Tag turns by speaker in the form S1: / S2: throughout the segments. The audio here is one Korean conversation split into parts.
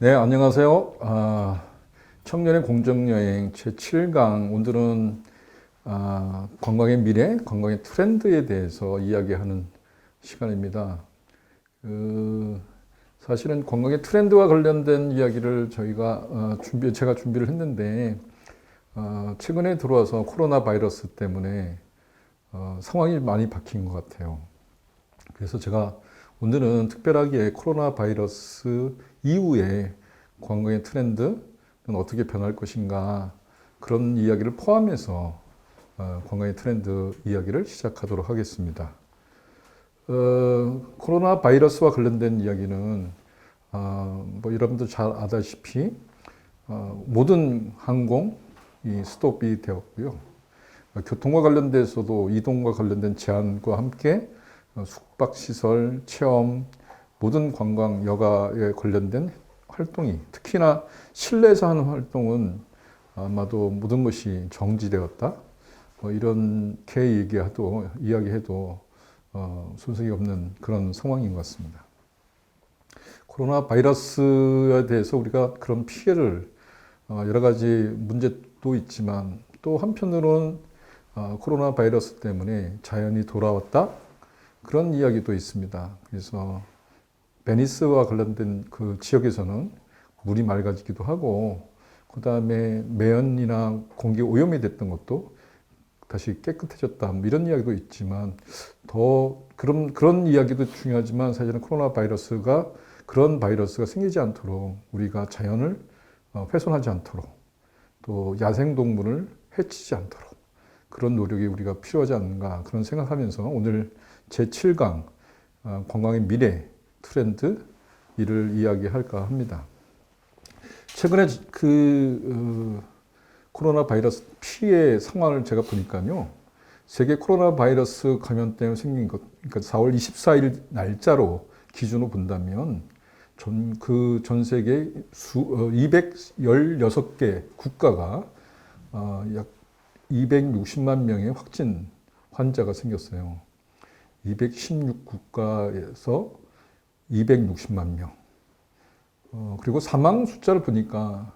S1: 네, 안녕하세요. 청년의 공정여행 제7강. 오늘은 관광의 미래, 관광의 트렌드에 대해서 이야기하는 시간입니다. 그, 사실은 관광의 트렌드와 관련된 이야기를 제가 준비를 했는데, 최근에 들어와서 코로나 바이러스 때문에 상황이 많이 바뀐 것 같아요. 그래서 제가 오늘은 특별하게 코로나 바이러스 이후에 관광의 트렌드는 어떻게 변할 것인가 그런 이야기를 포함해서 관광의 트렌드 이야기를 시작하도록 하겠습니다. 코로나 바이러스와 관련된 이야기는 뭐 여러분들 잘 아다시피 모든 항공이 스톱이 되었고요. 교통과 관련돼서도 이동과 관련된 제한과 함께 숙박시설, 체험, 모든 관광, 여가에 관련된 활동이 특히나 실내에서 하는 활동은 아마도 모든 것이 정지되었다. 뭐 이렇게 이야기해도 손색이 없는 그런 상황인 것 같습니다. 코로나 바이러스에 대해서 우리가 그런 피해를 여러 가지 문제도 있지만 또 한편으로는 코로나 바이러스 때문에 자연이 돌아왔다. 그런 이야기도 있습니다. 그래서 베니스와 관련된 그 지역에서는 물이 맑아지기도 하고, 그 다음에 매연이나 공기 오염이 됐던 것도 다시 깨끗해졌다. 뭐 이런 이야기도 있지만, 그런 이야기도 중요하지만 사실은 코로나 바이러스가 그런 바이러스가 생기지 않도록 우리가 자연을 훼손하지 않도록 또 야생동물을 해치지 않도록 그런 노력이 우리가 필요하지 않는가 그런 생각하면서 오늘 제7강 관광의 미래 트렌드 이를 이야기할까 합니다. 최근에 코로나 바이러스 피해 상황을 제가 보니까요. 세계 코로나 바이러스 감염 때문에 생긴 것, 그러니까 4월 24일 날짜로 기준으로 본다면 전 세계 216개 국가가 약 260만 명의 확진 환자가 생겼어요. 216국가에서 260만 명. 그리고 사망 숫자를 보니까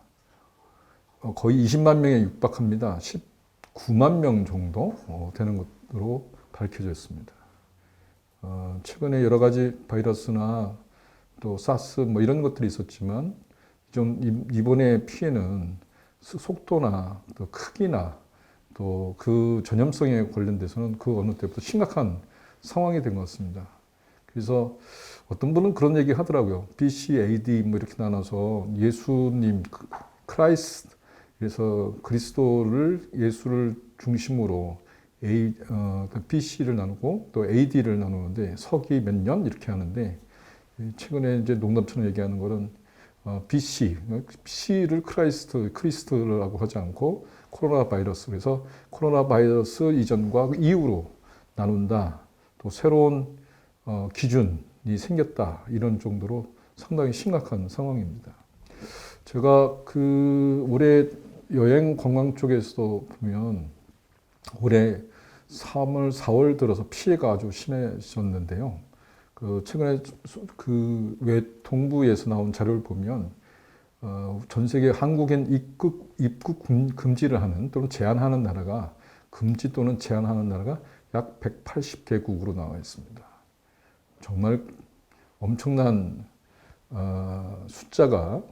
S1: 거의 20만 명에 육박합니다. 19만 명 정도 되는 것으로 밝혀져 있습니다. 최근에 여러 가지 바이러스나 또 사스 뭐 이런 것들이 있었지만 좀 이번의 피해는 속도나 또 크기나 또 그 전염성에 관련돼서는 그 어느 때보다 심각한 상황이 된 것 같습니다. 그래서 어떤 분은 그런 얘기 하더라고요. BC, AD 뭐 이렇게 나눠서 예수님, 크라이스트, 그래서 예수를 중심으로 BC를 나누고 또 AD를 나누는데 서기 몇 년 이렇게 하는데 최근에 이제 농담처럼 얘기하는 거는 BC를 크리스트라고 하지 않고 코로나 바이러스, 그래서 코로나 바이러스 이전과 이후로 나눈다. 또 새로운 기준이 생겼다. 이런 정도로 상당히 심각한 상황입니다. 제가 올해 여행 관광 쪽에서도 보면 올해 3월, 4월 들어서 피해가 아주 심해졌는데요. 최근에 외통부에서 나온 자료를 보면 전 세계 한국인 입국 금지를 하는 또는 제한하는 나라가 금지 또는 제한하는 나라가 약 180개국으로 나와 있습니다. 정말 엄청난 숫자가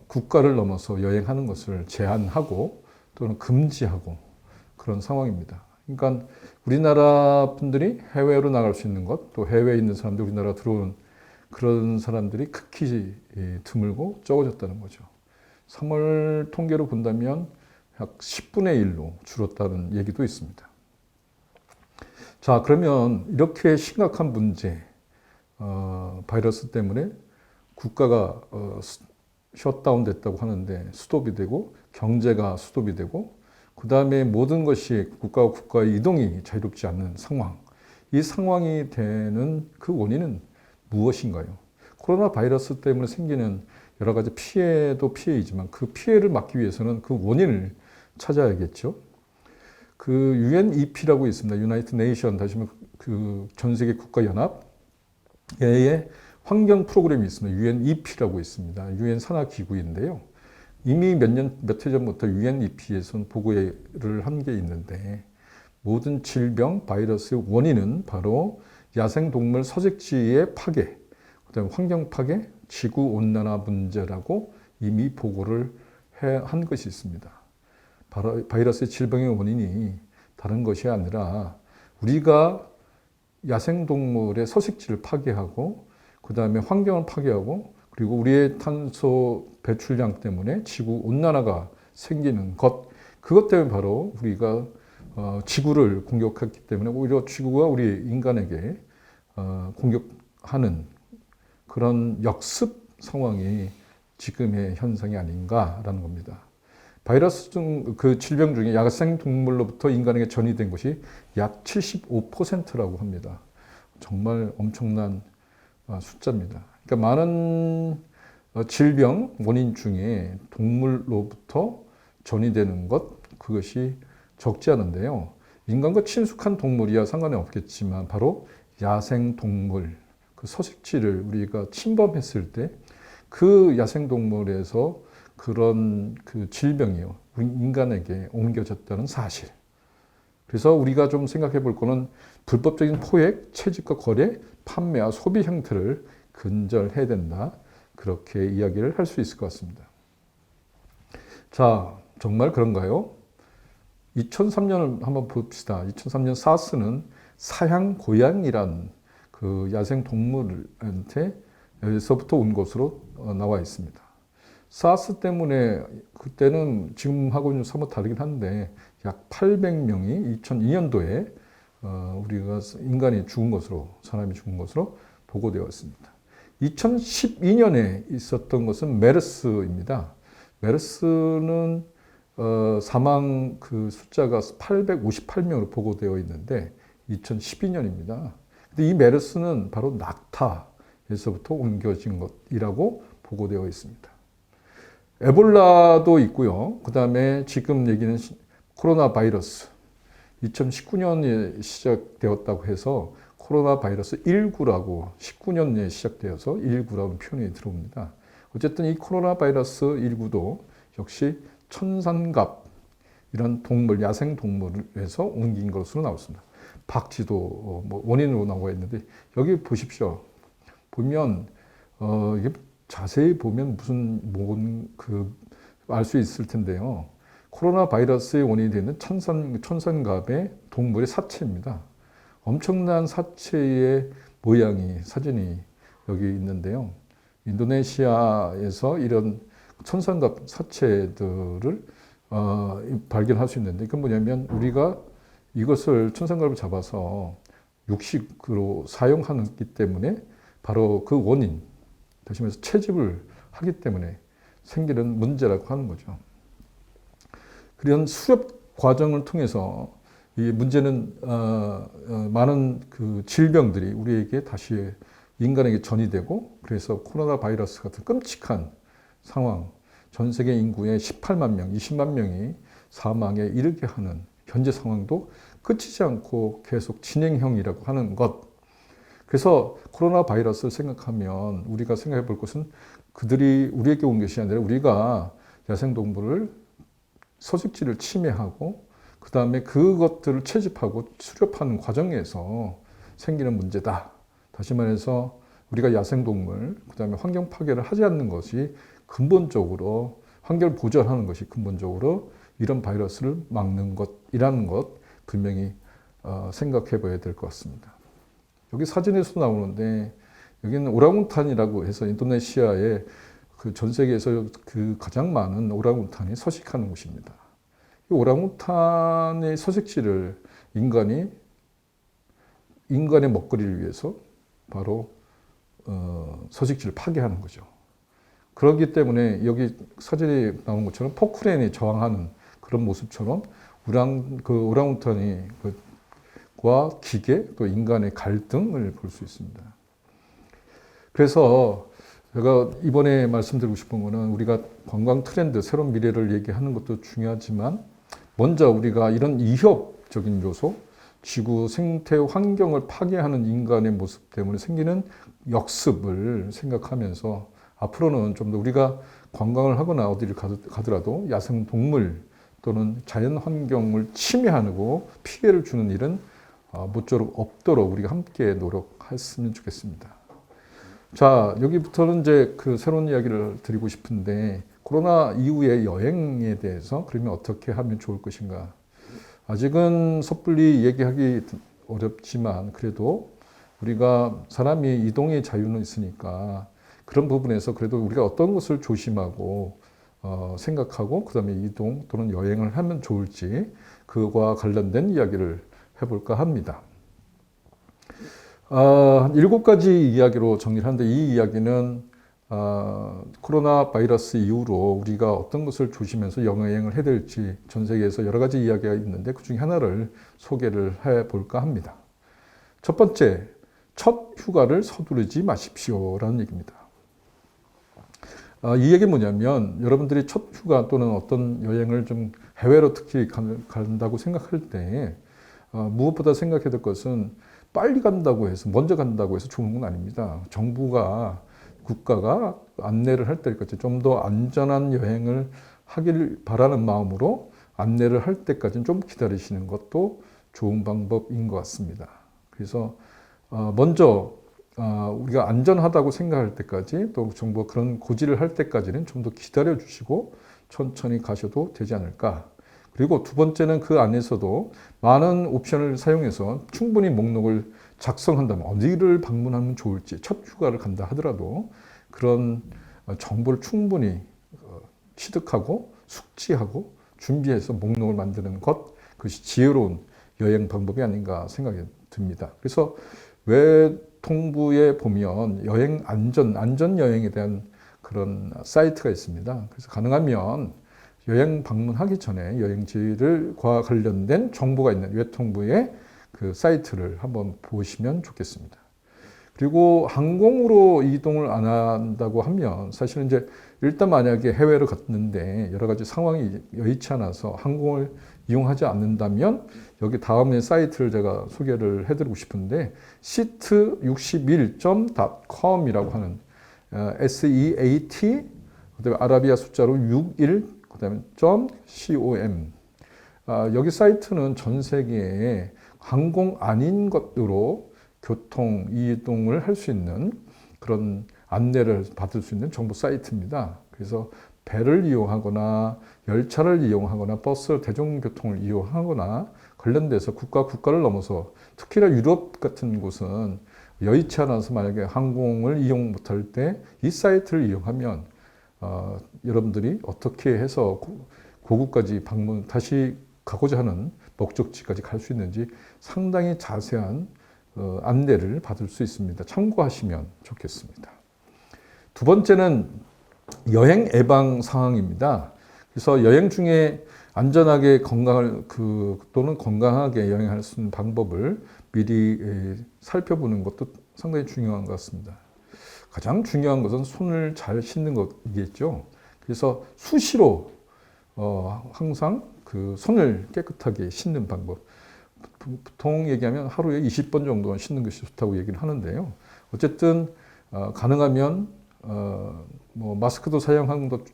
S1: 국가를 넘어서 여행하는 것을 제한하고 또는 금지하고 그런 상황입니다. 그러니까 우리나라 분들이 해외로 나갈 수 있는 것, 또 해외에 있는 사람들 우리나라 들어오는 그런 사람들이 극히 드물고 적어졌다는 거죠. 3월 통계로 본다면 약 10분의 1로 줄었다는 얘기도 있습니다. 자, 그러면 이렇게 심각한 문제, 바이러스 때문에 국가가 셧다운 됐다고 하는데 스톱이 되고 경제가 스톱이 되고 그 다음에 모든 것이 국가와 국가의 이동이 자유롭지 않는 상황. 이 상황이 되는 그 원인은 무엇인가요? 코로나 바이러스 때문에 생기는 여러 가지 피해도 피해이지만 그 피해를 막기 위해서는 그 원인을 찾아야겠죠. UNEP라고 있습니다. 유나이티드 네이션, 다시 말해 전 세계 국가 연합의 환경 프로그램이 있습니다. UNEP라고 있습니다. 유엔 산하 기구인데요. 이미 몇 해 전부터 UNEP에서는 보고를 한 게 있는데 모든 질병, 바이러스의 원인은 바로 야생동물 서식지의 파괴, 그다음에 환경 파괴, 지구 온난화 문제라고 이미 보고를 한 것이 있습니다. 바로 바이러스의 질병의 원인이 다른 것이 아니라 우리가 야생동물의 서식지를 파괴하고 그다음에 환경을 파괴하고 그리고 우리의 탄소 배출량 때문에 지구 온난화가 생기는 것, 그것 때문에 바로 우리가 지구를 공격했기 때문에 오히려 지구가 우리 인간에게 공격하는 그런 역습 상황이 지금의 현상이 아닌가라는 겁니다. 바이러스 중 그 질병 중에 야생 동물로부터 인간에게 전이된 것이 약 75%라고 합니다. 정말 엄청난 숫자입니다. 그러니까 많은 질병 원인 중에 동물로부터 전이되는 것, 그것이 적지 않은데요. 인간과 친숙한 동물이야 상관이 없겠지만 바로 야생 동물, 그 서식지를 우리가 침범했을 때 그 야생 동물에서 그런 그 질병이요, 우리 인간에게 옮겨졌다는 사실. 그래서 우리가 좀 생각해 볼 거는 불법적인 포획, 채집과 거래, 판매와 소비 형태를 근절해야 된다. 그렇게 이야기를 할 수 있을 것 같습니다. 자, 정말 그런가요? 2003년을 한번 봅시다. 2003년 사스는 사양 고양이란 그 야생 동물한테서부터 온 것으로 나와 있습니다. 사스 때문에 그때는 지금하고는 사뭇 다르긴 한데 약 800명이 2002년도에 우리가 인간이 죽은 것으로, 사람이 죽은 것으로 보고되었습니다. 2012년에 있었던 것은 메르스입니다. 메르스는 사망 그 숫자가 858명으로 보고되어 있는데 2012년입니다. 근데 이 메르스는 바로 낙타에서부터 옮겨진 것이라고 보고되어 있습니다. 에볼라도 있고요. 그 다음에 지금 얘기는 코로나 바이러스. 2019년에 시작되었다고 해서 코로나 바이러스 19라고 19년에 시작되어서 19라는 표현이 들어옵니다. 어쨌든 이 코로나 바이러스 19도 역시 천산갑 이런 동물, 야생 동물에서 옮긴 것으로 나왔습니다. 박쥐도 뭐 원인으로 나와 있는데 여기 보십시오. 보면 이게 자세히 보면 알 수 있을 텐데요. 코로나 바이러스의 원인이 되는 천산갑의 동물의 사체입니다. 엄청난 사체의 모양이 사진이 여기 있는데요. 인도네시아에서 이런 천산갑 사체들을 발견할 수 있는데 그건 뭐냐면 우리가 이것을 천산갑을 잡아서 육식으로 사용하기 때문에 바로 그 원인, 다시 말해서 채집을 하기 때문에 생기는 문제라고 하는 거죠. 그런 수렵 과정을 통해서 이 문제는 많은 그 질병들이 우리에게 다시 인간에게 전이되고 그래서 코로나 바이러스 같은 끔찍한 상황, 전 세계 인구의 18만 명, 20만 명이 사망에 이르게 하는 현재 상황도 끝이지 않고 계속 진행형이라고 하는 것. 그래서 코로나 바이러스를 생각하면 우리가 생각해 볼 것은 그들이 우리에게 온 것이 아니라 우리가 야생동물을 서식지를 침해하고 그 다음에 그것들을 채집하고 수렵하는 과정에서 생기는 문제다. 다시 말해서 우리가 야생동물, 그 다음에 환경 파괴를 하지 않는 것이 근본적으로 환경을 보존하는 것이 근본적으로 이런 바이러스를 막는 것이라는 것 분명히 생각해 봐야 될 것 같습니다. 여기 사진에서 나오는데 여기는 오랑우탄이라고 해서 인도네시아의 그 전 세계에서 그 가장 많은 오랑우탄이 서식하는 곳입니다. 이 오랑우탄의 서식지를 인간의 먹거리를 위해서 바로 서식지를 파괴하는 거죠. 그렇기 때문에 여기 사진에 나온 것처럼 포크레인이 저항하는 그런 모습처럼 오랑우탄이 과 기계 또 인간의 갈등을 볼 수 있습니다. 그래서 제가 이번에 말씀드리고 싶은 거는 우리가 관광 트렌드, 새로운 미래를 얘기하는 것도 중요하지만 먼저 우리가 이런 위협적인 요소, 지구 생태 환경을 파괴하는 인간의 모습 때문에 생기는 역습을 생각하면서 앞으로는 좀 더 우리가 관광을 하거나 어디를 가더라도 야생 동물 또는 자연 환경을 침해하고 피해를 주는 일은 모쪼록 없도록 우리가 함께 노력했으면 좋겠습니다. 자, 여기부터는 이제 그 새로운 이야기를 드리고 싶은데 코로나 이후의 여행에 대해서 그러면 어떻게 하면 좋을 것인가? 아직은 섣불리 얘기하기 어렵지만 그래도 우리가 사람이 이동의 자유는 있으니까 그런 부분에서 그래도 우리가 어떤 것을 조심하고 생각하고 그다음에 이동 또는 여행을 하면 좋을지 그와 관련된 이야기를 해볼까 합니다. 한 7가지 이야기로 정리를 하는데 이 이야기는 코로나 바이러스 이후로 우리가 어떤 것을 조심해서 여행을 해야 될지 전 세계에서 여러 가지 이야기가 있는데 그 중에 하나를 소개를 해볼까 합니다. 첫 번째, 첫 휴가를 서두르지 마십시오라는 얘기입니다. 이 얘기는 뭐냐면 여러분들이 첫 휴가 또는 어떤 여행을 좀 해외로 특히 간다고 생각할 때 무엇보다 생각해야 될 것은 빨리 간다고 해서 먼저 간다고 해서 좋은 건 아닙니다. 정부가 국가가 안내를 할 때까지 좀 더 안전한 여행을 하길 바라는 마음으로 안내를 할 때까지는 좀 기다리시는 것도 좋은 방법인 것 같습니다. 그래서 먼저 우리가 안전하다고 생각할 때까지 또 정부가 그런 고지를 할 때까지는 좀 더 기다려 주시고 천천히 가셔도 되지 않을까. 그리고 두 번째는 그 안에서도 많은 옵션을 사용해서 충분히 목록을 작성한다면 어디를 방문하면 좋을지 첫 휴가를 간다 하더라도 그런 정보를 충분히 취득하고 숙지하고 준비해서 목록을 만드는 것, 그것이 지혜로운 여행 방법이 아닌가 생각이 듭니다. 그래서 외통부에 보면 여행 안전 여행에 대한 그런 사이트가 있습니다. 그래서 가능하면 여행 방문하기 전에 여행지를과 관련된 정보가 있는 외통부의 그 사이트를 한번 보시면 좋겠습니다. 그리고 항공으로 이동을 안 한다고 하면 사실은 이제 일단 만약에 해외로 갔는데 여러 가지 상황이 여의치 않아서 항공을 이용하지 않는다면 여기 다음에 사이트를 제가 소개를 해드리고 싶은데 seat61.com이라고 하는 SEAT 그다음에 아라비아 숫자로 61 그다음에 .com 여기 사이트는 전 세계에 항공 아닌 것으로 교통 이동을 할 수 있는 그런 안내를 받을 수 있는 정보 사이트입니다. 그래서 배를 이용하거나 열차를 이용하거나 버스 대중교통을 이용하거나 관련돼서 국가를 넘어서 특히나 유럽 같은 곳은 여의치 않아서 만약에 항공을 이용 못할 때 이 사이트를 이용하면 여러분들이 어떻게 해서 고국까지 다시 가고자 하는 목적지까지 갈 수 있는지 상당히 자세한 안내를 받을 수 있습니다. 참고하시면 좋겠습니다. 두 번째는 여행 예방 상황입니다. 그래서 여행 중에 안전하게 또는 건강하게 여행할 수 있는 방법을 미리 살펴보는 것도 상당히 중요한 것 같습니다. 가장 중요한 것은 손을 잘 씻는 것이겠죠. 그래서 수시로 항상 그 손을 깨끗하게 씻는 방법. 보통 얘기하면 하루에 20번 정도는 씻는 것이 좋다고 얘기를 하는데요. 어쨌든 가능하면 뭐 마스크도 사용하는 것도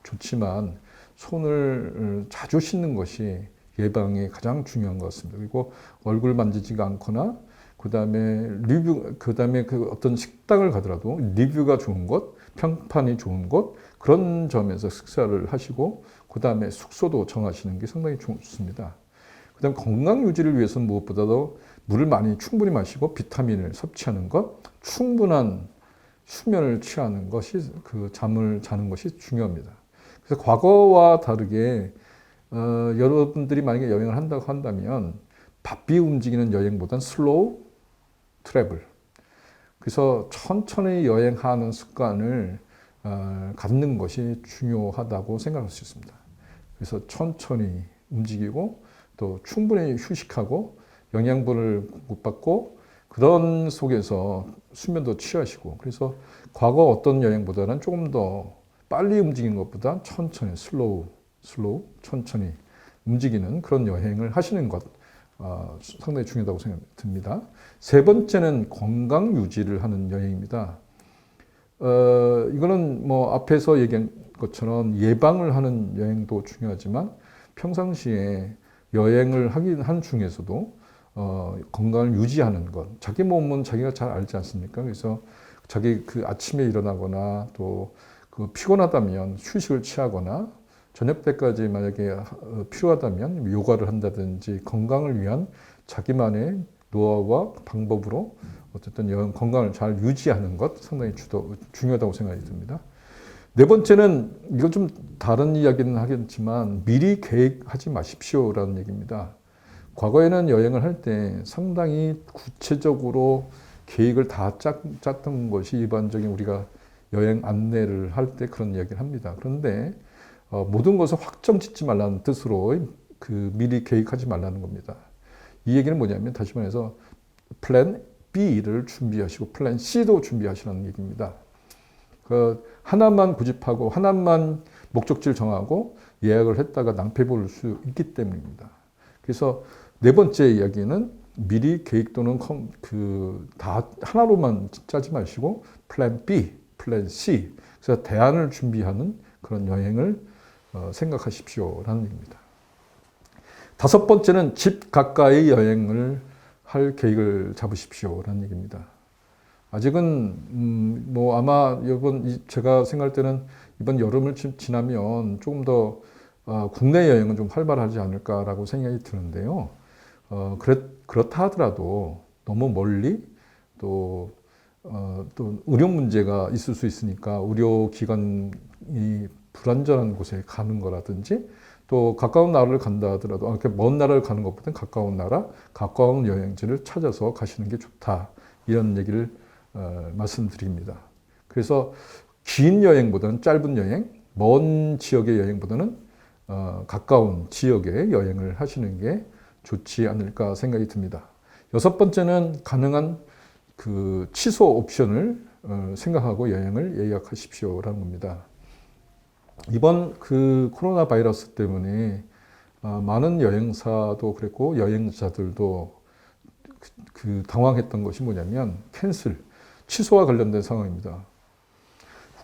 S1: 좋지만 손을 자주 씻는 것이 예방에 가장 중요한 것 같습니다. 그리고 얼굴 만지지가 않거나 그다음에 그 어떤 식당을 가더라도 리뷰가 좋은 곳, 평판이 좋은 곳 그런 점에서 식사를 하시고 그다음에 숙소도 정하시는 게 상당히 좋습니다. 그다음 건강 유지를 위해서는 무엇보다도 물을 충분히 마시고 비타민을 섭취하는 것, 충분한 수면을 취하는 것이 그 잠을 자는 것이 중요합니다. 그래서 과거와 다르게 여러분들이 만약에 여행을 한다고 한다면 바삐 움직이는 여행보다는 슬로우 트래블. 그래서 천천히 여행하는 습관을 갖는 것이 중요하다고 생각할 수 있습니다. 그래서 천천히 움직이고 또 충분히 휴식하고 영양분을 못 받고 그런 속에서 수면도 취하시고 그래서 과거 어떤 여행보다는 조금 더 빨리 움직이는 것보다 천천히 슬로우 천천히 움직이는 그런 여행을 하시는 것 상당히 중요하다고 생각이 듭니다. 세 번째는 건강 유지를 하는 여행입니다. 이거는 뭐 앞에서 얘기한 것처럼 예방을 하는 여행도 중요하지만 평상시에 여행을 한 중에서도 건강을 유지하는 것. 자기 몸은 자기가 잘 알지 않습니까? 그래서 자기 그 아침에 일어나거나 또 그 피곤하다면 휴식을 취하거나 저녁 때까지 만약에 필요하다면 요가를 한다든지 건강을 위한 자기만의 노하우와 방법으로 어쨌든 건강을 잘 유지하는 것 상당히 중요하다고 생각이 듭니다. 네 번째는 이건 좀 다른 이야기는 하겠지만 미리 계획하지 마십시오라는 얘기입니다. 과거에는 여행을 할 때 상당히 구체적으로 계획을 다 짰던 것이 일반적인 우리가 여행 안내를 할 때 그런 이야기를 합니다. 그런데 모든 것을 확정 짓지 말라는 뜻으로 그 미리 계획하지 말라는 겁니다. 이 얘기는 뭐냐면 다시 말해서 플랜 B를 준비하시고 플랜 C도 준비하시라는 얘기입니다. 그 하나만 고집하고 하나만 목적지를 정하고 예약을 했다가 낭패 볼 수 있기 때문입니다. 그래서 네 번째 이야기는 미리 계획 또는 다 하나로만 짜지 마시고 플랜 B, 플랜 C, 그래서 대안을 준비하는 그런 여행을 생각하십시오라는 얘기입니다. 다섯 번째는 집 가까이 여행을 할 계획을 잡으십시오라는 얘기입니다. 아직은 뭐 아마 제가 생각할 때는 이번 여름을 지나면 조금 더 국내 여행은 좀 활발하지 않을까라고 생각이 드는데요. 그렇다 하더라도 너무 멀리 또 의료 문제가 있을 수 있으니까 의료기관이 불안전한 곳에 가는 거라든지 또 가까운 나라를 간다 하더라도 이렇게 먼 나라를 가는 것보다는 가까운 나라, 가까운 여행지를 찾아서 가시는 게 좋다. 이런 얘기를 말씀드립니다. 그래서 긴 여행보다는 짧은 여행, 먼 지역의 여행보다는 가까운 지역의 여행을 하시는 게 좋지 않을까 생각이 듭니다. 여섯 번째는 가능한 그 취소 옵션을 생각하고 여행을 예약하십시오라는 겁니다. 이번 그 코로나 바이러스 때문에 많은 여행사도 그랬고 여행자들도 그 당황했던 것이 뭐냐면 취소와 관련된 상황입니다.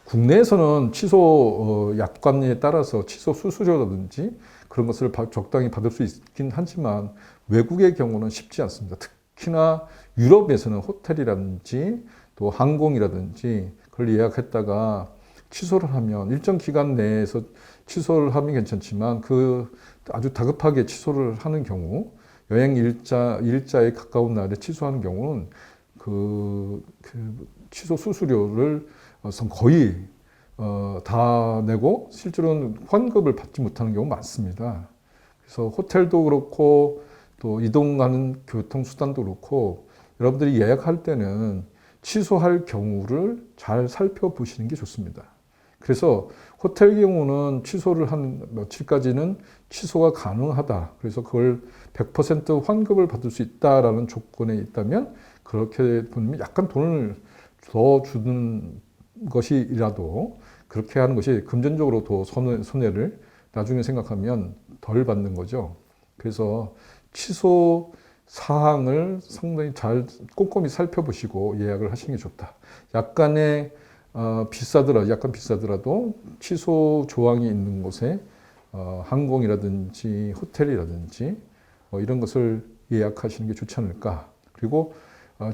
S1: 국내에서는 취소 약관에 따라서 취소 수수료라든지 그런 것을 적당히 받을 수 있긴 하지만 외국의 경우는 쉽지 않습니다. 특히나 유럽에서는 호텔이라든지 또 항공이라든지 그걸 예약했다가 취소를 하면 일정 기간 내에서 취소를 하면 괜찮지만 아주 다급하게 취소를 하는 경우 여행 일자에 가까운 날에 취소하는 경우는 그 취소 수수료를 거의 다 내고 실제로는 환급을 받지 못하는 경우 많습니다. 그래서 호텔도 그렇고 또 이동하는 교통수단도 그렇고 여러분들이 예약할 때는 취소할 경우를 잘 살펴보시는 게 좋습니다. 그래서 호텔 경우는 취소를 한 며칠까지는 취소가 가능하다. 그래서 그걸 100% 환급을 받을 수 있다라는 조건에 있다면 그렇게 보면 약간 돈을 더 주는 것이라도 그렇게 하는 것이 금전적으로 더 손해를 나중에 생각하면 덜 받는 거죠. 그래서 취소 사항을 상당히 잘 꼼꼼히 살펴보시고 예약을 하시는 게 좋다. 약간 비싸더라도 취소 조항이 있는 곳에 항공이라든지 호텔이라든지 이런 것을 예약하시는 게 좋지 않을까. 그리고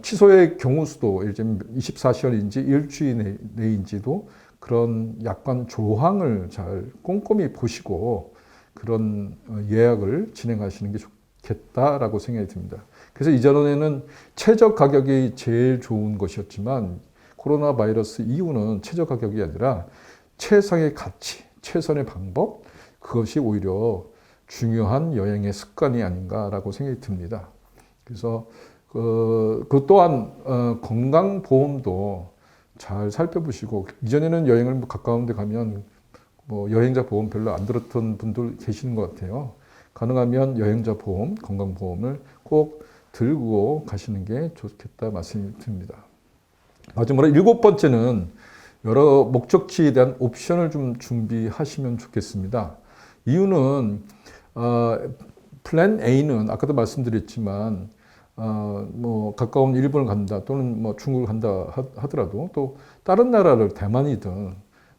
S1: 취소의 경우 수도 예를 들면 24시간인지 일주일 내인지도 그런 약관 조항을 잘 꼼꼼히 보시고 그런 예약을 진행하시는 게 좋겠다라고 생각이 듭니다. 그래서 이전에는 최저 가격이 제일 좋은 것이었지만 코로나 바이러스 이후는 최저 가격이 아니라 최상의 가치, 최선의 방법, 그것이 오히려 중요한 여행의 습관이 아닌가라고 생각이 듭니다. 그래서 그 또한 건강보험도 잘 살펴보시고 이전에는 여행을 가까운 데 가면 여행자 보험 별로 안 들었던 분들 계시는 것 같아요. 가능하면 여행자 보험, 건강보험을 꼭 들고 가시는 게 좋겠다 말씀이 드립니다. 마지막으로 일곱 번째는 여러 목적지에 대한 옵션을 좀 준비하시면 좋겠습니다. 이유는 플랜 A는 아까도 말씀드렸지만 뭐 가까운 일본을 간다 또는 뭐 중국을 간다 하더라도 또 다른 나라를 대만이든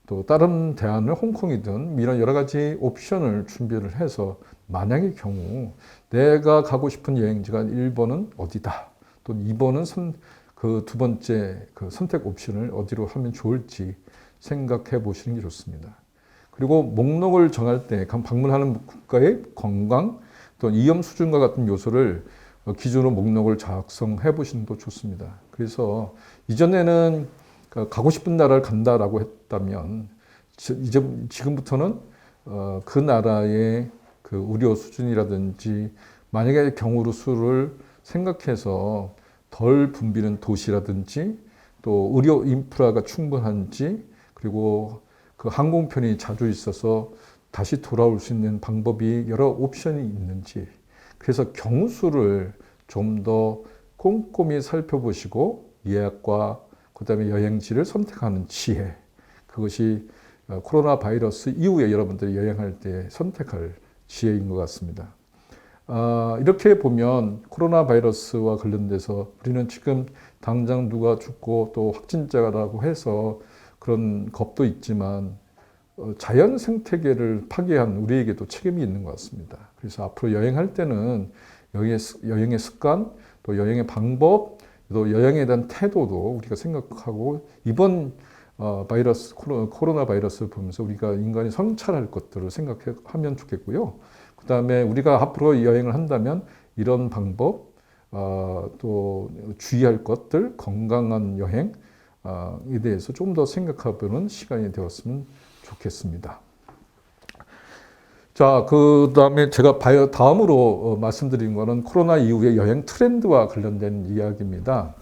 S1: 또 다른 대안을 홍콩이든 이런 여러 가지 옵션을 준비를 해서 만약의 경우 내가 가고 싶은 여행지가 1번은 어디다 또 2번은 그 두 번째 그 선택 옵션을 어디로 하면 좋을지 생각해 보시는 게 좋습니다. 그리고 목록을 정할 때 방문하는 국가의 관광 또 위험 수준과 같은 요소를 기준으로 목록을 작성해 보시는 것도 좋습니다. 그래서 이전에는 가고 싶은 나라를 간다라고 했다면 이제 지금부터는 그 나라의 그 의료 수준이라든지 만약의 경우의 수를 생각해서 덜 붐비는 도시라든지 또 의료 인프라가 충분한지 그리고 그 항공편이 자주 있어서 다시 돌아올 수 있는 방법이 여러 옵션이 있는지 그래서 경우수를 좀 더 꼼꼼히 살펴보시고 예약과 그다음에 여행지를 선택하는 지혜 그것이 코로나 바이러스 이후에 여러분들이 여행할 때 선택할 지혜인 것 같습니다. 이렇게 보면 코로나 바이러스와 관련돼서 우리는 지금 당장 누가 죽고 또 확진자라고 해서 그런 겁도 있지만 자연 생태계를 파괴한 우리에게도 책임이 있는 것 같습니다. 그래서 앞으로 여행할 때는 여행의 습관, 또 여행의 방법, 또 여행에 대한 태도도 우리가 생각하고 이번 코로나 바이러스를 보면서 우리가 인간이 성찰할 것들을 생각하면 좋겠고요. 그 다음에 우리가 앞으로 여행을 한다면 이런 방법, 또 주의할 것들, 건강한 여행에 대해서 좀 더 생각해보는 시간이 되었으면 좋겠습니다. 자, 그 다음에 제가 다음으로 말씀드린 거는 코로나 이후의 여행 트렌드와 관련된 이야기입니다.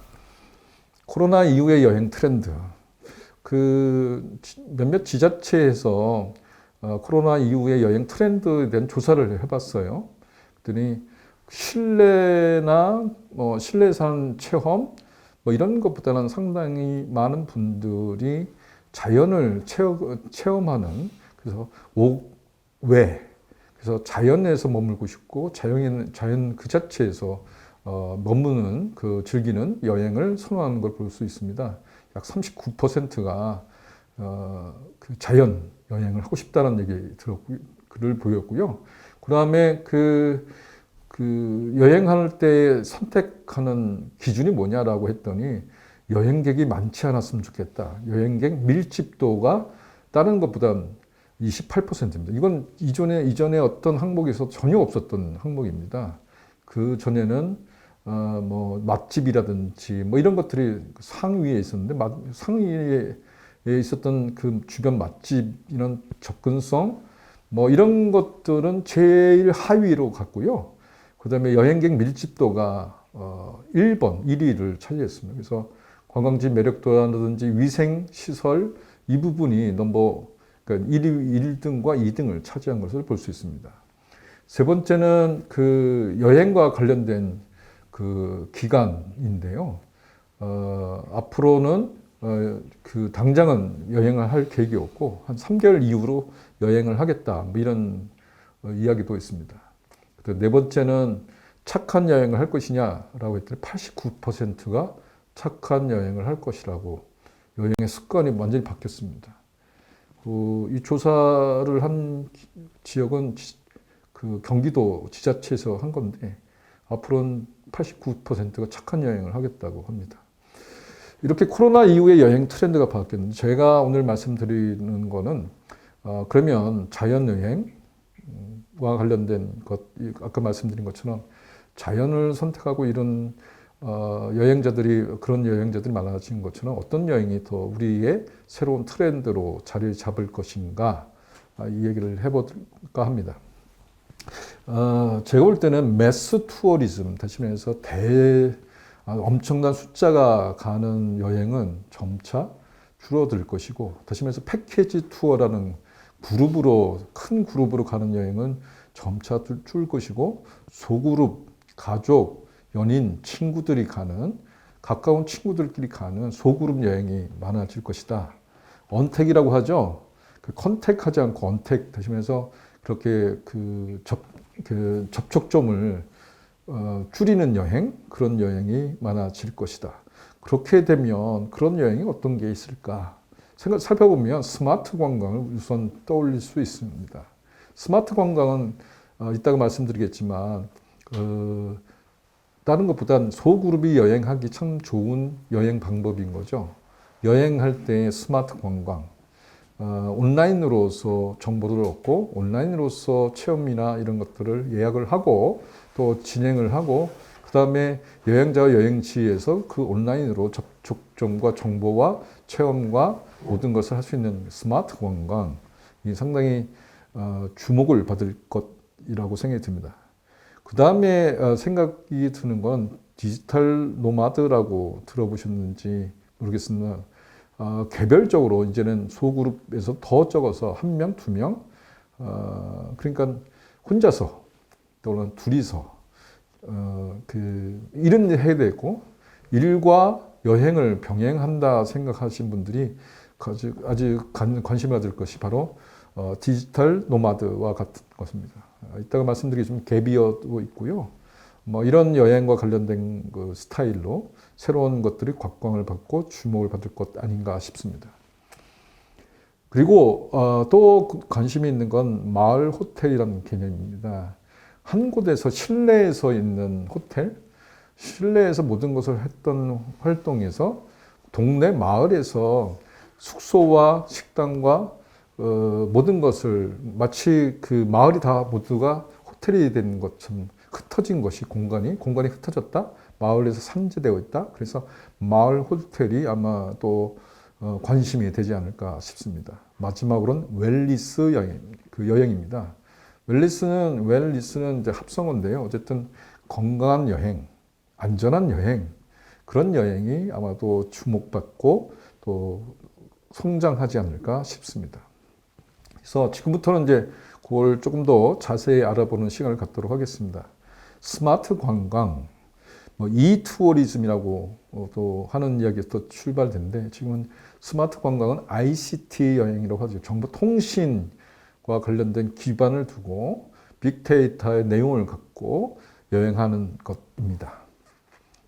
S1: 코로나 이후의 여행 트렌드. 그 몇몇 지자체에서 코로나 이후의 여행 트렌드에 대한 조사를 해봤어요. 그랬더니 실내나 뭐 실내산 체험 뭐 이런 것보다는 상당히 많은 분들이 자연을 체험하는 그래서 외 그래서 자연에서 머물고 싶고 자연 그 자체에서 머무는 그 즐기는 여행을 선호하는 걸 볼 수 있습니다. 약 39%가 그 자연 여행을 하고 싶다는 얘기 들었고 글을 보였고요. 그다음에 그 여행할 때 선택하는 기준이 뭐냐라고 했더니 여행객이 많지 않았으면 좋겠다. 여행객 밀집도가 다른 것보다 28%입니다. 이건 이전에 어떤 항목에서 전혀 없었던 항목입니다. 그 전에는 뭐 맛집이라든지 뭐 이런 것들이 상위에 있었는데 상위에 있었던 그 주변 맛집 이런 접근성 뭐 이런 것들은 제일 하위로 갔고요. 그다음에 여행객 밀집도가 1위를 차지했습니다. 그래서 관광지 매력도라든지 위생 시설 이 부분이 그러니까 1등과 2등을 차지한 것을 볼 수 있습니다. 세 번째는 그 여행과 관련된 그 기간인데요. 앞으로는 그 당장은 여행을 할 계획이 없고 한 3개월 이후로 여행을 하겠다 뭐 이런 이야기도 있습니다. 네 번째는 착한 여행을 할 것이냐라고 했더니 89%가 착한 여행을 할 것이라고 여행의 습관이 완전히 바뀌었습니다. 이 조사를 한 지역은 그 경기도 지자체에서 한 건데 앞으로는 89%가 착한 여행을 하겠다고 합니다. 이렇게 코로나 이후의 여행 트렌드가 바뀌었는데 제가 오늘 말씀드리는 거는 그러면 자연여행과 관련된 것, 아까 말씀드린 것처럼 자연을 선택하고 이런 그런 여행자들이 많아진 것처럼 어떤 여행이 더 우리의 새로운 트렌드로 자리를 잡을 것인가 이 얘기를 해볼까 합니다. 제가 볼 때는 매스 투어리즘, 다시 말해서 엄청난 숫자가 가는 여행은 점차 줄어들 것이고, 다시 말해서 패키지 투어라는 큰 그룹으로 가는 여행은 점차 줄 것이고, 소그룹, 가족, 연인, 친구들이 가는, 가까운 친구들끼리 가는 소그룹 여행이 많아질 것이다. 언택이라고 하죠. 컨택하지 않고 언택, 다시 말해서 그렇게 그 접촉점을 줄이는 여행, 그런 여행이 많아질 것이다. 그렇게 되면 그런 여행이 어떤 게 있을까? 살펴보면 스마트 관광을 우선 떠올릴 수 있습니다. 스마트 관광은 이따가 말씀드리겠지만 다른 것보단 소그룹이 여행하기 참 좋은 여행 방법인 거죠. 여행할 때 스마트 관광, 온라인으로서 정보를 얻고 온라인으로서 체험이나 이런 것들을 예약을 하고 또 진행을 하고 그 다음에 여행자와 여행지에서 그 온라인으로 접촉점과 정보와 체험과 모든 것을 할 수 있는 스마트 관광이 상당히 주목을 받을 것이라고 생각이 듭니다. 그 다음에 생각이 드는 건 디지털 노마드라고 들어보셨는지 모르겠습니다. 개별적으로 이제는 소그룹에서 더 적어서 한 명, 두 명, 그러니까 혼자서 또는 둘이서 일은 해야 되고 일과 여행을 병행한다 생각하신 분들이 아주 관심을 가질 것이 바로 디지털 노마드와 같은 것입니다. 이따가 말씀드리겠지만 갭이어도 있고요. 뭐 이런 여행과 관련된 그 스타일로 새로운 것들이 곽광을 받고 주목을 받을 것 아닌가 싶습니다. 그리고 또 관심이 있는 건 마을 호텔이라는 개념입니다. 한 곳에서 실내에서 있는 호텔, 실내에서 모든 것을 했던 활동에서 동네 마을에서 숙소와 식당과 모든 것을 마치 그 마을이 다 모두가 호텔이 된 것처럼 흩어진 것이 공간이 흩어졌다. 마을에서 산재되어 있다. 그래서 마을 호텔이 아마 또 관심이 되지 않을까 싶습니다. 마지막으로는 웰니스 여행입니다. 웰니스는 이제 합성어인데요. 어쨌든 건강한 여행, 안전한 여행, 그런 여행이 아마도 주목받고 또 성장하지 않을까 싶습니다. 그래서 지금부터는 이제 그걸 조금 더 자세히 알아보는 시간을 갖도록 하겠습니다. 스마트 관광, 이투어리즘이라고 또 하는 이야기에서 출발된데 지금은 스마트 관광은 ICT 여행이라고 하죠. 정보통신과 관련된 기반을 두고 빅데이터의 내용을 갖고 여행하는 것입니다.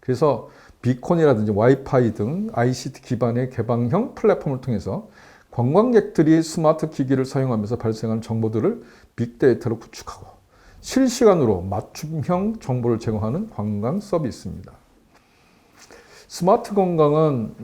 S1: 그래서 비콘이라든지 와이파이 등 ICT 기반의 개방형 플랫폼을 통해서 관광객들이 스마트 기기를 사용하면서 발생하는 정보들을 빅데이터로 구축하고 실시간으로 맞춤형 정보를 제공하는 관광 서비스입니다. 스마트 관광은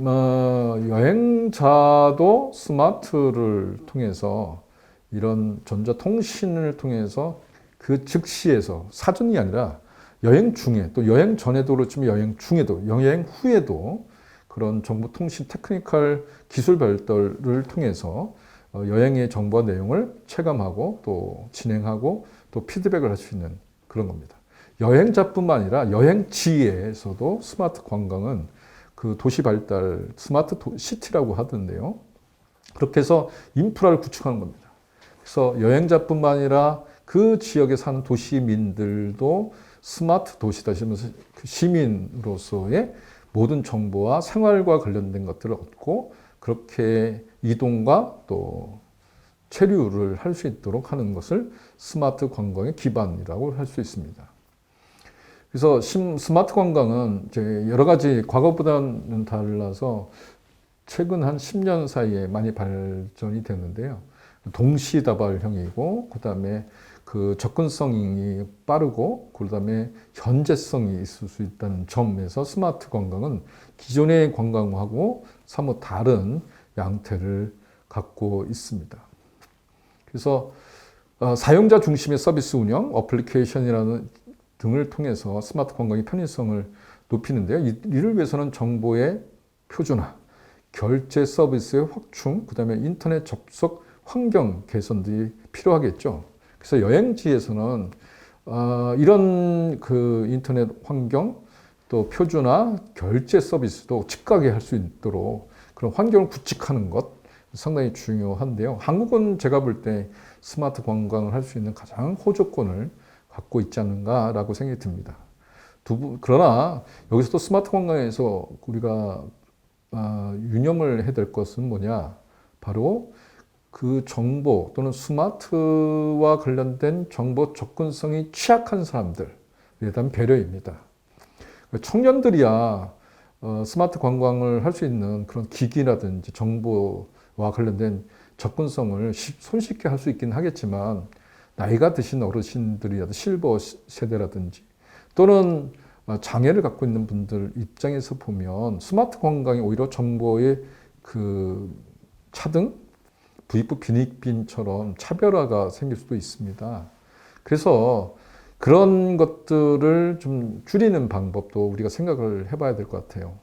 S1: 여행자도 스마트를 통해서 이런 전자통신을 통해서 그 즉시에서 사전이 아니라 여행 중에 또 여행 전에도 그렇지만 여행 중에도 여행 후에도 그런 정보통신 테크니컬 기술 발달을 통해서 여행의 정보와 내용을 체감하고 또 진행하고 또 피드백을 할 수 있는 그런 겁니다. 여행자뿐만 아니라 여행지에서도 스마트 관광은 그 도시 발달, 스마트 시티라고 하던데요. 그렇게 해서 인프라를 구축하는 겁니다. 그래서 여행자뿐만 아니라 그 지역에 사는 도시민들도 스마트 도시다 하면서 그 시민으로서의 모든 정보와 생활과 관련된 것들을 얻고 그렇게 이동과 또 체류를 할 수 있도록 하는 것을 스마트 관광의 기반이라고 할 수 있습니다. 그래서 스마트 관광은 이제 여러 가지 과거보다는 달라서 최근 한 10년 사이에 많이 발전이 됐는데요. 동시다발형이고, 그 다음에 그 접근성이 빠르고, 그 다음에 현재성이 있을 수 있다는 점에서 스마트 관광은 기존의 관광하고 사뭇 다른 양태를 갖고 있습니다. 그래서 사용자 중심의 서비스 운영, 어플리케이션이라는 등을 통해서 스마트 관광의 편의성을 높이는데요. 이를 위해서는 정보의 표준화, 결제 서비스의 확충, 그 다음에 인터넷 접속 환경 개선들이 필요하겠죠. 그래서 여행지에서는 이런 그 인터넷 환경, 또 표준화, 결제 서비스도 즉각에 할 수 있도록 그런 환경을 구축하는 것 상당히 중요한데요. 한국은 제가 볼 때 스마트 관광을 할 수 있는 가장 호조권을 갖고 있지 않는가라고 생각이 듭니다. 그러나 여기서 또 스마트 관광에서 우리가 유념을 해야 될 것은 뭐냐? 바로 그 정보 또는 스마트와 관련된 정보 접근성이 취약한 사람들에 대한 배려입니다. 청년들이야 스마트 관광을 할 수 있는 그런 기기라든지 정보와 관련된 접근성을 손쉽게 할 수 있긴 하겠지만 나이가 드신 어르신들이라도 실버 세대라든지 또는 장애를 갖고 있는 분들 입장에서 보면 스마트 관광이 오히려 정보의 그 차등, 부익부 빈익빈처럼 차별화가 생길 수도 있습니다. 그래서 그런 것들을 좀 줄이는 방법도 우리가 생각을 해봐야 될 것 같아요.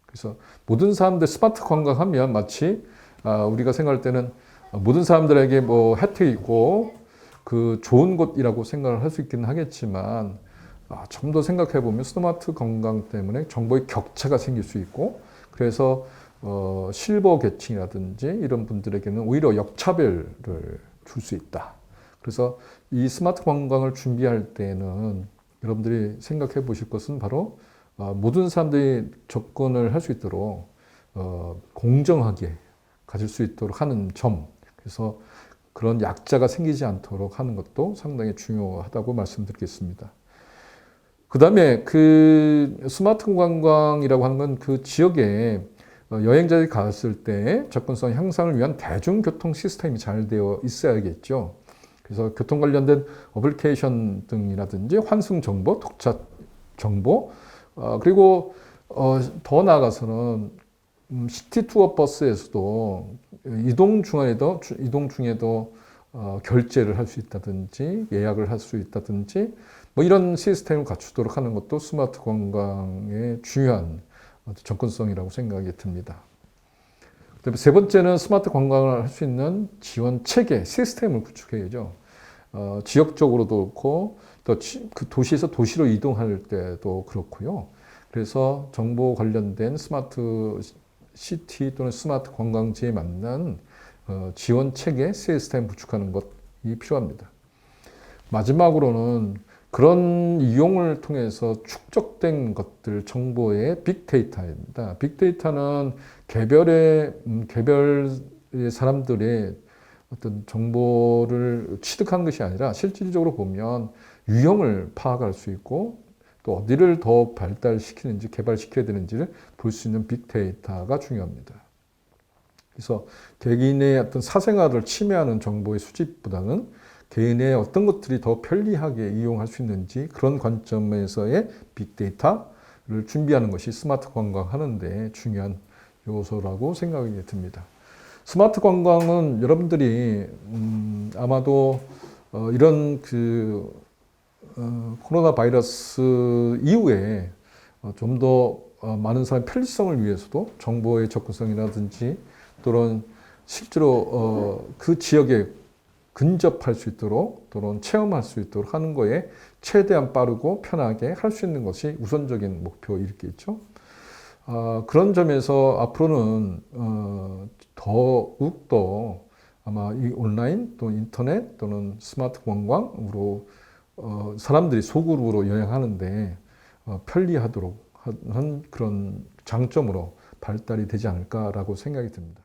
S1: 그래서 모든 사람들 스마트 관광하면 마치 우리가 생각할 때는 모든 사람들에게 뭐 혜택이 있고 그 좋은 곳이라고 생각을 할 수 있기는 하겠지만 좀 더 생각해 보면 스마트 관광 때문에 정보의 격차가 생길 수 있고 그래서 실버 계층이라든지 이런 분들에게는 오히려 역차별을 줄 수 있다. 그래서 이 스마트 관광을 준비할 때는 여러분들이 생각해 보실 것은 바로 모든 사람들이 접근을 할 수 있도록 공정하게 가질 수 있도록 하는 점. 그래서 그런 약자가 생기지 않도록 하는 것도 상당히 중요하다고 말씀드리겠습니다. 그 다음에 그 스마트 관광이라고 하는 건 그 지역에 여행자들이 갔을 때 접근성 향상을 위한 대중교통 시스템이 잘 되어 있어야겠죠. 그래서 교통 관련된 어플리케이션 등이라든지 환승 정보, 독차 정보, 그리고 더 나아가서는 시티 투어 버스에서도 이동 중에도 결제를 할 수 있다든지 예약을 할 수 있다든지 뭐 이런 시스템을 갖추도록 하는 것도 스마트 관광의 중요한 접근성이라고 생각이 듭니다. 그다음에 세 번째는 스마트 관광을 할 수 있는 지원 체계, 시스템을 구축해야죠. 지역적으로도 그렇고 또 그 도시에서 도시로 이동할 때도 그렇고요. 그래서 정보 관련된 스마트 시티 또는 스마트 관광지에 맞는 지원 체계, 시스템 구축하는 것이 필요합니다. 마지막으로는 그런 이용을 통해서 축적된 것들, 정보의 빅데이터입니다. 빅데이터는 개별의 사람들의 어떤 정보를 취득한 것이 아니라 실질적으로 보면 유형을 파악할 수 있고 또 어디를 더 발달시키는지 개발시켜야 되는지를 볼 수 있는 빅데이터가 중요합니다. 그래서 개인의 어떤 사생활을 침해하는 정보의 수집보다는 개인의 어떤 것들이 더 편리하게 이용할 수 있는지 그런 관점에서의 빅데이터를 준비하는 것이 스마트 관광하는 데 중요한 요소라고 생각이 듭니다. 스마트 관광은 여러분들이 아마도 이런 코로나 바이러스 이후에 좀 더 많은 사람의 편리성을 위해서도 정보의 접근성이라든지 또는 실제로 그 지역에 근접할 수 있도록 또는 체험할 수 있도록 하는 거에 최대한 빠르고 편하게 할 수 있는 것이 우선적인 목표이겠죠. 그런 점에서 앞으로는 더욱더 아마 이 온라인 또 인터넷 또는 스마트 관광으로 사람들이 소그룹으로 여행하는데 편리하도록 하는 그런 장점으로 발달이 되지 않을까라고 생각이 듭니다.